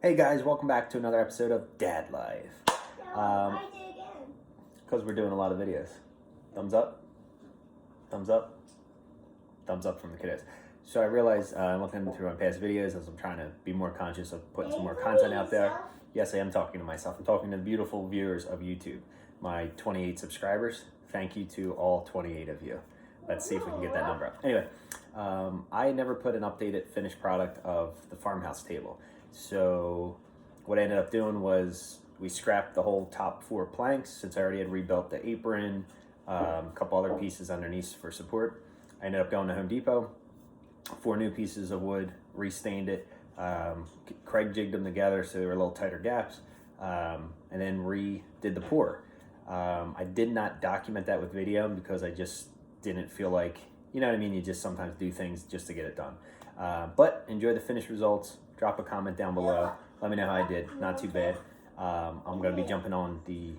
Hey guys, welcome back to another episode of Dadlife. I did again. Because we're doing a lot of videos. Thumbs up, thumbs up, thumbs up from the kiddos. So I realized I'm looking through my past videos as I'm trying to be more conscious of putting some more content out there. Yes, I am talking to myself. I'm talking to the beautiful viewers of YouTube. My 28 subscribers. Thank you to all 28 of you. Let's see if we can get that number up. Anyway, I never put an updated finished product of the Farmhouse Table. So what I ended up doing was we scrapped the whole top 4 planks since I already had rebuilt the apron, a couple other pieces underneath for support. I ended up going to Home Depot, 4 new pieces of wood, restained it. Craig jigged them together so they were a little tighter gaps, and then redid the pour. I did not document that with video because I just didn't feel like, you know what I mean, you just sometimes do things just to get it done. But enjoy the finished results. Drop a comment down below. Let me know how I did. Not too bad. I'm going to be jumping on the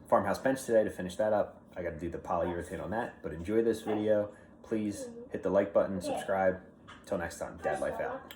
farmhouse bench today to finish that up. I got to do the polyurethane on that. But enjoy this video. Please hit the like button, subscribe. Till next time, Dadlife out.